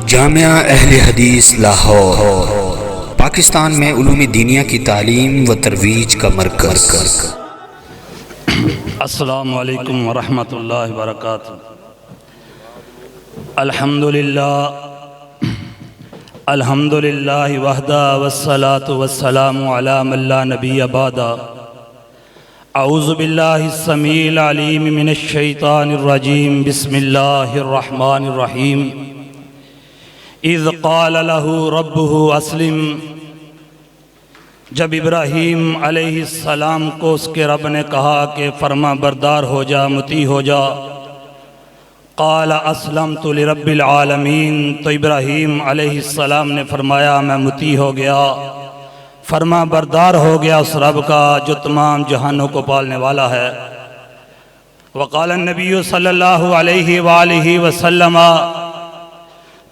جامعہ اہل حدیث لاہور پاکستان میں علوم دینیہ کی تعلیم و ترویج کا مرکز۔ السلام علیکم ورحمۃ اللہ وبرکاتہ۔ الحمدللہ وحدہ والصلاة والسلام علی من لا نبی بعدہ۔ اعوذ باللہ السمیع العلیم من الشیطان الرجیم، بسم اللہ الرحمن الرحیم۔ اذ قال له ربه اسلم، جب ابراہیم علیہ السلام کو اس کے رب نے کہا کہ فرما بردار ہو جا، مطیع ہو جا، قال اسلمت لرب العالمین، تو ابراہیم علیہ السلام نے فرمایا میں مطیع ہو گیا، فرما بردار ہو گیا اس رب کا جو تمام جہانوں کو پالنے والا ہے۔ وقال النبی صلی اللہ علیہ وآلہ وسلم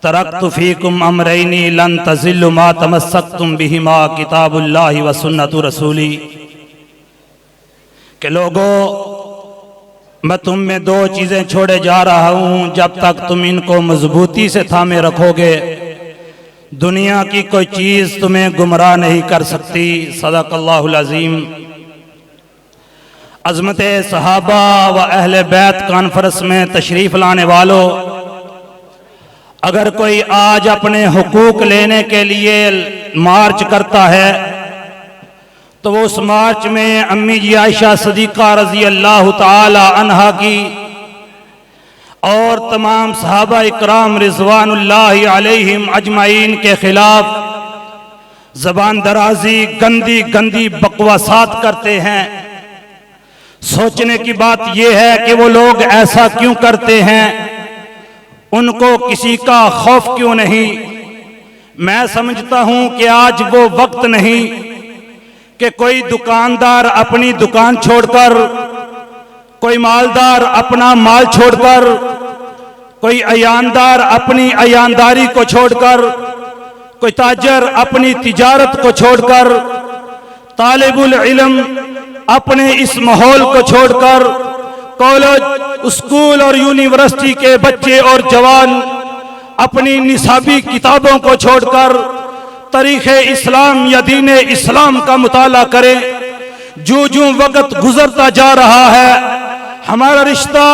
ترکت فیکم امرین لن تضلوا ما تمسکتم بہما کتاب اللہ و سنت رسولی، کہ لوگو میں تم میں دو چیزیں چھوڑے جا رہا ہوں، جب تک تم ان کو مضبوطی سے تھامے رکھو گے دنیا کی کوئی چیز تمہیں گمراہ نہیں کر سکتی۔ صدق اللہ العظیم۔ عظمت صحابہ و اہل بیت کانفرنس میں تشریف لانے والوں، اگر کوئی آج اپنے حقوق لینے کے لیے مارچ کرتا ہے تو وہ اس مارچ میں امی جی عائشہ صدیقہ رضی اللہ تعالی عنہا کی اور تمام صحابہ اکرام رضوان اللہ علیہم اجمعین کے خلاف زبان درازی، گندی گندی بکواسات کرتے ہیں۔ سوچنے کی بات یہ ہے کہ وہ لوگ ایسا کیوں کرتے ہیں، ان کو کسی کا خوف کیوں نہیں؟ میں سمجھتا ہوں کہ آج وہ وقت نہیں کہ کوئی دکاندار اپنی دکان چھوڑ کر، کوئی مالدار اپنا مال چھوڑ کر، کوئی عیاندار اپنی عیانداری کو چھوڑ کر، کوئی تاجر اپنی تجارت کو چھوڑ کر، طالب العلم اپنے اس ماحول کو چھوڑ کر، کالج، اسکول اور یونیورسٹی کے بچے اور جوان اپنی نصابی کتابوں کو چھوڑ کر تاریخ اسلام یا دین اسلام کا مطالعہ کریں۔ جو وقت گزرتا جا رہا ہے ہمارا رشتہ،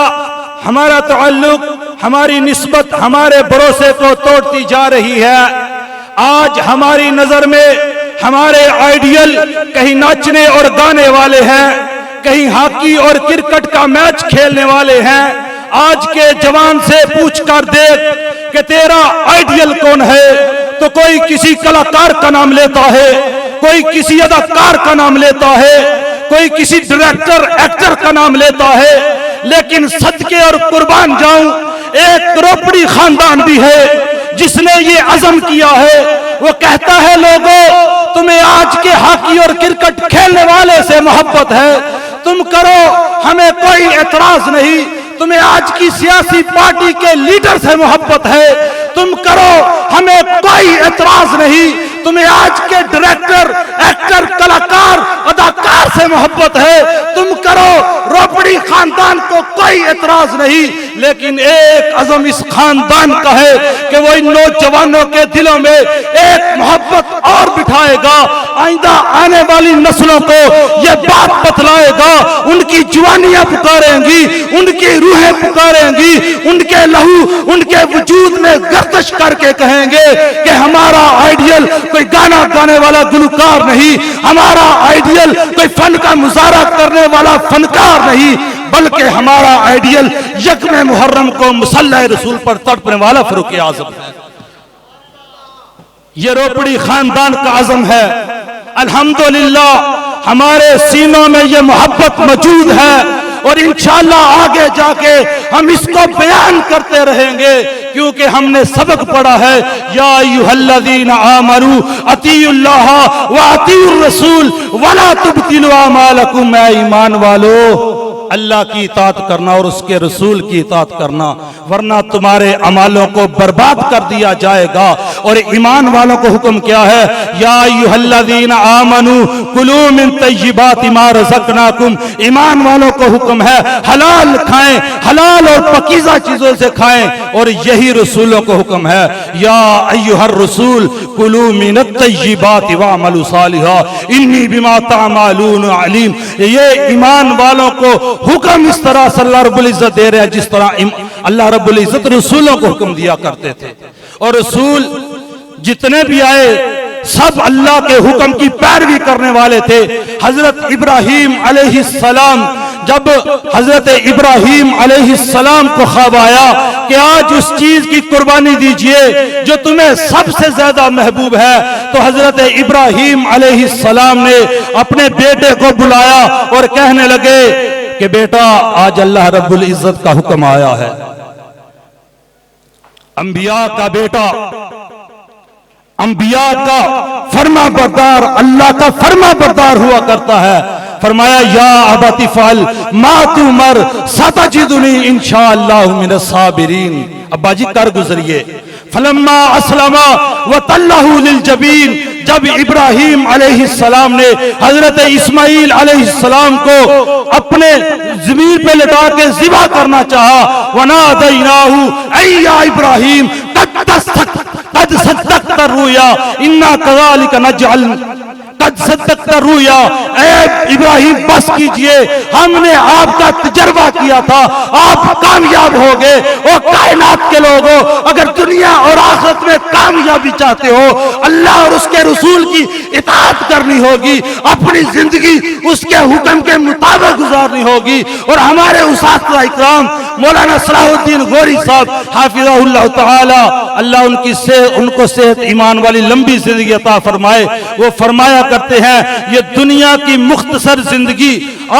ہمارا تعلق، ہماری نسبت ہمارے بھروسے کو توڑتی جا رہی ہے۔ آج ہماری نظر میں ہمارے آئیڈیل کہیں ناچنے اور گانے والے ہیں، کہیں ہاکی اور کرکٹ کا میچ کھیلنے والے ہیں۔ آج کے جوان سے پوچھ کر دیکھ کہ تیرا آئیڈیل کون ہے، تو کوئی کسی کلاکار کا نام لیتا ہے، کوئی کسی اداکار کا نام لیتا ہے، کوئی کسی ڈائریکٹر ایکٹر کا نام لیتا ہے۔ لیکن صدقے اور قربان جاؤں، ایک روپڑی خاندان بھی ہے جس نے یہ عزم کیا ہے، وہ کہتا ہے لوگوں تمہیں آج کے ہاکی اور کرکٹ کھیلنے والے سے محبت ہے، تم کرو، ہمیں کوئی اعتراض نہیں۔ تمہیں آج کی سیاسی پارٹی کے لیڈر سے محبت ہے، تم کرو، ہمیں کوئی اعتراض نہیں۔ تمہیں آج کے ڈائریکٹر، ایکٹر، کلاکار، اداکار سے محبت ہے، تم کرو، روپڑی خاندان کو کوئی اعتراض نہیں۔ لیکن ایک عزم اس خاندان کا ہے کہ وہ ان نوجوانوں کے دلوں میں ایک محبت اور بٹھائے گا، آئندہ آنے والی نسلوں کو یہ بات بتلائے گا، ان کی جوانیاں پکاریں گی، ان کی روحیں پکاریں گی، ان کے لہو ان کے وجود میں گردش کر کے کہیں گے کہ ہمارا آئیڈیل کوئی گانا گانے والا گلوکار نہیں، ہمارا آئیڈیل کوئی فن کا مظاہرہ کرنے والا فنکار نہیں، بلکہ ہمارا آئیڈیل یکم محرم کو مصلی رسول پر تڑپنے والا فاروق اعظم ہے۔ یہ روپڑی خاندان کا عزم ہے۔ الحمدللہ ہمارے سینوں میں یہ محبت موجود ہے، اور انشاءاللہ آگے جا کے ہم اس کو بیان کرتے رہیں گے، کیونکہ ہم نے سبق پڑھا ہے، یا ایھا الذین آمنوا اطیعوا اللہ واطیعوا الرسول ولا تبطلوا اعمالکم، اے ایمان والو اللہ کی اطاعت کرنا اور اس کے رسول کی اطاعت کرنا، ورنہ تمہارے اعمالوں کو برباد کر دیا جائے گا۔ اور ایمان والوں کو حکم کیا ہے، یا ایھا الذین آمنوا کلوا من طیبات ما رزقناکم، ایمان والوں کو حکم ہے حلال کھائیں، حلال اور پاکیزہ چیزوں سے کھائیں، اور یہی رسولوں کو حکم ہے، یا ایھا الرسول کلوا من الطیبات واعملوا صالحا انی بما تعملون علیم۔ یہ ایمان والوں کو حکم اس طرح سے اللہ رب العزت دے رہے ہیں جس طرح اللہ رب العزت رسولوں کو حکم دیا کرتے تھے، اور رسول جتنے بھی آئے سب اللہ کے حکم کی پیروی کرنے والے تھے۔ حضرت ابراہیم علیہ السلام، جب حضرت ابراہیم علیہ السلام کو خواب آیا کہ آج اس چیز کی قربانی دیجئے جو تمہیں سب سے زیادہ محبوب ہے، تو حضرت ابراہیم علیہ السلام نے اپنے بیٹے کو بلایا اور کہنے لگے کہ بیٹا آج اللہ رب العزت کا حکم آیا ہے۔ انبیاء کا بیٹا، انبیاء کا فرما بردار، اللہ کا فرما بردار ہوا کرتا ہے۔ فرمایا یا ابت افعل ما تؤمر ستجدنی انشاءاللہ من الصابرین۔ ابا جی کر گزریے۔ فلما اسلم وتلہ للجبین، جب ابراہیم علیہ السلام نے حضرت اسماعیل علیہ السلام کو اپنے زمین پہ لٹا کے ذبح کرنا چاہا، وَنَادَيْنَاهُ اَيْ يَا إِبْرَاهِيمُ قَدْ صَدَّقْتَ الرُّؤْيَا إِنَّا كَذَلِكَ نَجْعَلُ قد صدقت الرؤیا۔ اے ابراہیم بس کیجئے، ہم نے آپ کا تجربہ کیا تھا، آپ کامیاب ہو گئے۔ اور کائنات کے لوگوں، اگر دنیا اور آخرت میں کامیابی چاہتے ہو، اللہ اور اس کے رسول کی اطاعت کرنی ہوگی، اپنی زندگی اس کے حکم کے مطابق گزارنی ہوگی۔ اور ہمارے اساتذہ اکرام مولانا صلاح الدین غوری صاحب حافظہ اللہ تعالی، اللہ ان کو صحت ایمان والی لمبی زندگی عطا فرمائے، وہ فرمایا کرتے ہیں یہ دنیا کی مختصر زندگی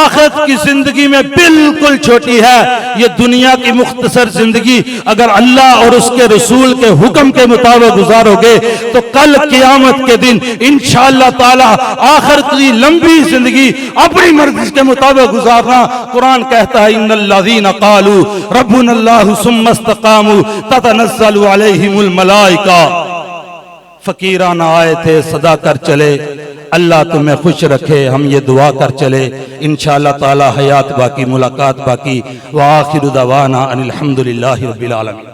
آخرت کی زندگی میں بالکل چھوٹی ہے۔ یہ دنیا کی مختصر زندگی اگر اللہ اور اس کے رسول کے حکم کے مطابق گزارو گے تو کل قیامت کے دن انشاءاللہ تعالی آخرت کی لمبی زندگی اپنی مرضی کے مطابق گزارنا۔ قرآن کہتا ہے ان الذین قالوا ربنا اللہ ثم استقاموا تتنزل علیہم الملائکہ۔ فقیران آئے تھے صدا کر چلے، اللہ تمہیں خوش رکھے، ہم یہ دعا کر چلے، انشاءاللہ تعالی حیات باقی، ملاقات باقی۔ وآخر دعوانا ان الحمدللہ رب العالمین۔